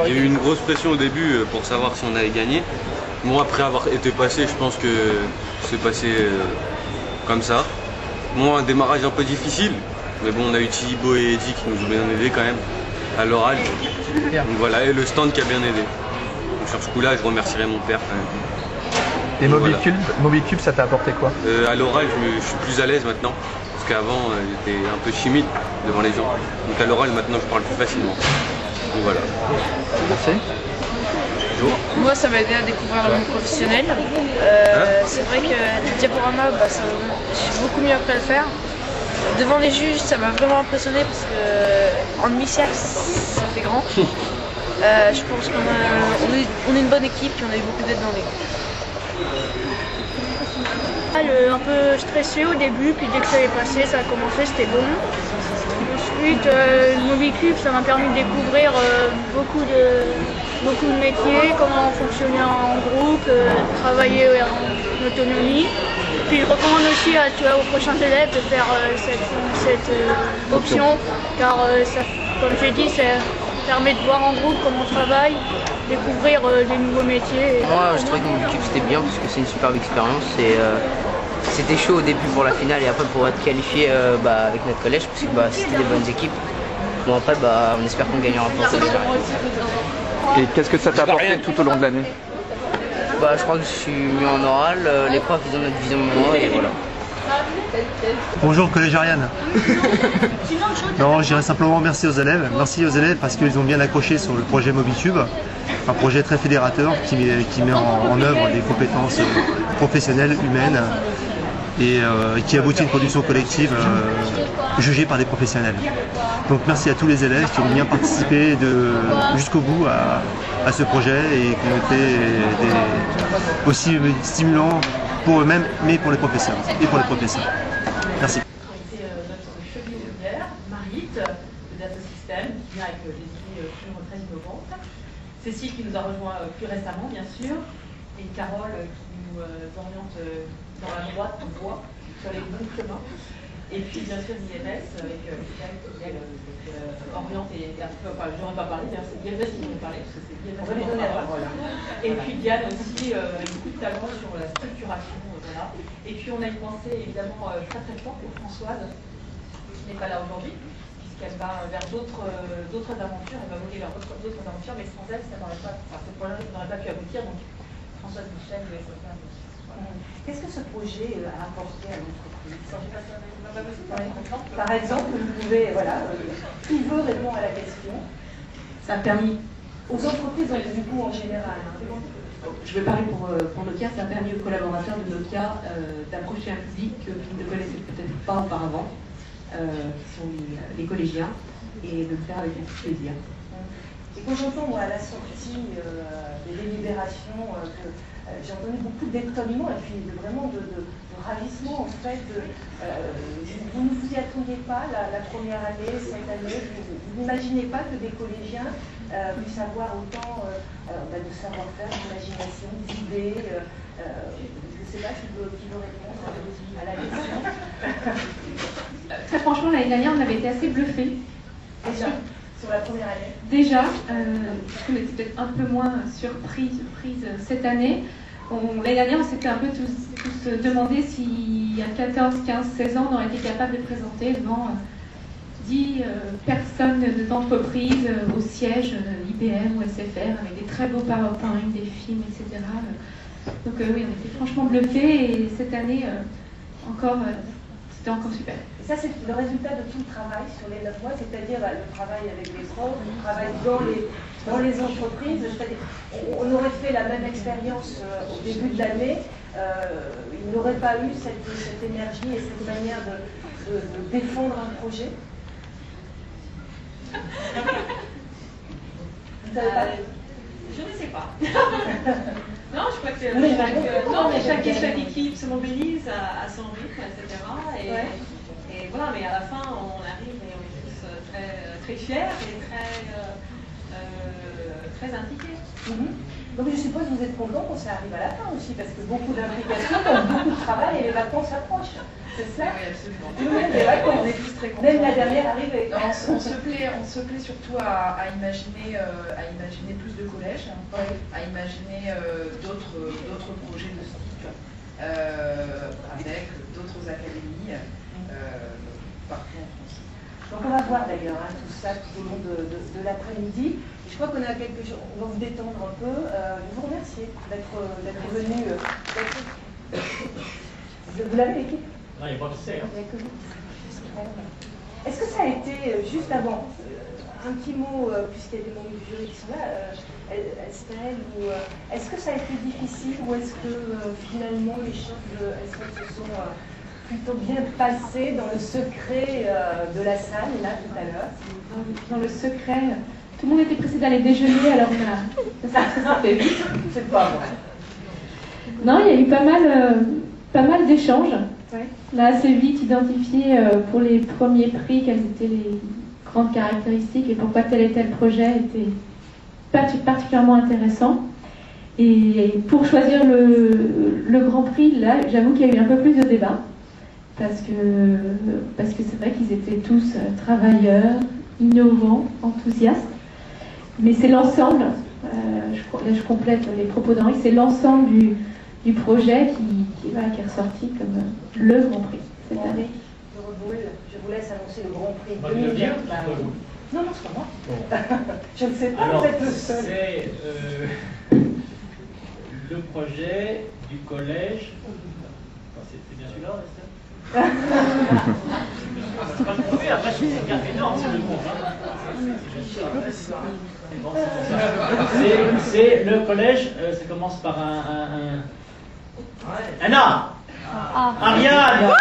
Il y a eu une grosse pression au début pour savoir si on allait gagner. Bon, après avoir été passé, je pense que c'est passé comme ça. Bon, un démarrage un peu difficile, mais bon, on a eu Thibaut et Eddy qui nous ont bien aidés quand même à l'oral. Donc voilà, et le stand qui a bien aidé. Donc sur ce coup-là, je remercierai mon père quand même. Et Mobicube, ça t'a apporté quoi? À l'oral, je suis plus à l'aise maintenant. Parce qu'avant, j'étais un peu timide devant les gens. Donc à l'oral, maintenant, je parle plus facilement. Donc voilà. Merci. Moi, ça m'a aidé à découvrir le monde professionnel. C'est vrai que le diaporama, j'ai beaucoup mieux appris à le faire. Devant les juges, ça m'a vraiment impressionné parce qu'en demi-cercle, ça fait grand. Je pense qu'on est une bonne équipe et on a eu beaucoup d'aide dans l'équipe. Un peu stressé au début, puis dès que ça est passé, ça a commencé, c'était bon. Ensuite, le Mobicube, ça m'a permis de découvrir beaucoup de métiers, comment fonctionner en groupe, travailler en autonomie. Puis je recommande aussi aux prochains élèves de faire cette option, car comme j'ai dit, ça permet de voir en groupe comment on travaille, découvrir des nouveaux métiers. Moi, je trouvais que Mobicube c'était bien parce que c'est une superbe expérience. C'était chaud au début pour la finale et après pour être qualifié avec notre collège parce que c'était des bonnes équipes. Bon après on espère qu'on gagnera pour ça. Et qu'est-ce que ça t'a apporté tout au long de l'année? Je crois que je suis mieux en oral, les profs ils ont notre vision de moi et voilà. Bonjour collège Ariane. Non, je dirais simplement merci aux élèves. Merci aux élèves parce qu'ils ont bien accroché sur le projet Mobicube. Un projet très fédérateur qui met en œuvre des compétences professionnelles, humaines et qui aboutit à une production collective jugée par des professionnels. Donc merci à tous les élèves qui ont bien participé jusqu'au bout à ce projet et qui ont été aussi stimulants pour eux-mêmes, mais pour les professeurs et pour les professeurs. Merci. C'est notre cheville-ouvrière, Marguerite, de Data System, qui vient avec les idées sur très innovantes. Cécile qui nous a rejoint plus récemment, bien sûr, et Carole qui nous oriente dans la droite de voie, sur les bons chemins. Et puis bien sûr l'IMS avec Michael qui elle oriente et un peu, j'aurais pas parlé, c'est l'IMS qui vont parler, parce que c'est l'IMS qui vont parler. Et puis Diane aussi, beaucoup de talent sur la structuration, voilà. Et puis on a une pensée évidemment très très forte pour Françoise, qui n'est pas là aujourd'hui, puisqu'elle va vers d'autres aventures, elle va voler vers d'autres aventures, mais sans elle, ce projet n'aurait pas pu aboutir, donc Françoise Michel de SFR. Qu'est-ce que ce projet a apporté à l'entreprise? Par exemple, vous pouvez, qui veut répondre à la question? Ça a permis aux entreprises du coup en général. Je vais parler pour Nokia, ça a permis aux collaborateurs de Nokia d'approcher un public qu'ils ne connaissaient peut-être pas auparavant, qui sont les collégiens, et de le faire avec beaucoup de plaisir. Et quand j'entends à la sortie des délibérations que j'ai entendu beaucoup d'étonnement et puis vraiment de ravissement en fait. Vous ne vous y attendiez pas la première année, cette année, vous n'imaginez pas que des collégiens puissent avoir autant de savoir-faire, d'imagination, d'idées. Je ne sais pas qui veut répondre à la question. Très franchement, l'année dernière, on avait été assez bluffés. Déjà, sur la première année. Déjà, parce qu'on était peut-être un peu moins surprise cette année. L'année dernière, on s'était un peu tous demandé si à 14, 15, 16 ans, on aurait été capable de présenter devant 10 personnes d'entreprise au siège IBM ou SFR, avec des très beaux PowerPoint, des films, etc. Donc oui, on était franchement bluffés et cette année, c'était encore super. Et ça, c'est le résultat de tout le travail sur les 9 mois, c'est-à-dire le travail avec les profs, le travail dans les entreprises. On aurait fait la même expérience au début de l'année, il n'aurait pas eu cette énergie et cette manière de défendre un projet. Vous savez pas? Je ne sais pas. Non, je crois que chaque équipe se mobilise à son rythme, etc. Et voilà, mais à la fin, on arrive et on est tous très fiers et très impliqués. Donc je suppose que vous êtes content qu'on arrive à la fin aussi, parce que beaucoup d'implications, beaucoup de travail et les vacances approchent. C'est ça? Oui, absolument. Les vacances, on est tous très très contents. Même la dernière arrivée. Non, on se plaît surtout à imaginer plus de collèges, à imaginer d'autres projets de ce type, avec d'autres académies partout en France. Donc on va voir d'ailleurs tout ça tout au long de l'après-midi. Je crois qu'on a quelque chose, on va vous détendre un peu. Je vous remercie d'être venu. Vous l'avez l'équipe? Non, il n'y a pas de c'est. Est-ce que ça a été, juste avant, un petit mot, puisqu'il y a des membres du jury qui sont là, Estelle, est-ce que ça a été difficile ou est-ce que finalement les choses est-ce qu'elles se sont plutôt bien passées dans le secret de la salle, là, tout à l'heure? Dans le secret, tout le monde était pressé d'aller déjeuner, alors ça fait vite. C'est pas vrai. Non, il y a eu pas mal d'échanges. Ouais. Là, assez vite identifié pour les premiers prix quelles étaient les grandes caractéristiques et pourquoi tel et tel projet était particulièrement intéressant. Et pour choisir le grand prix, là, j'avoue qu'il y a eu un peu plus de débat parce que c'est vrai qu'ils étaient tous travailleurs, innovants, enthousiastes. Mais c'est l'ensemble, je complète les propos d'Henri, c'est l'ensemble du projet qui est ressorti comme le Grand Prix cette année. Je vous laisse annoncer le Grand Prix Bah, 2020. Non, c'est pas moi. Bon. Je ne sais pas, Alors, vous êtes le seul. C'est le projet du collège. C'est bien celui-là, Estelle? C'est pas le premier, après je suis café. Non, c'est le groupe. C'est le collège, ça commence par un A. Ariane.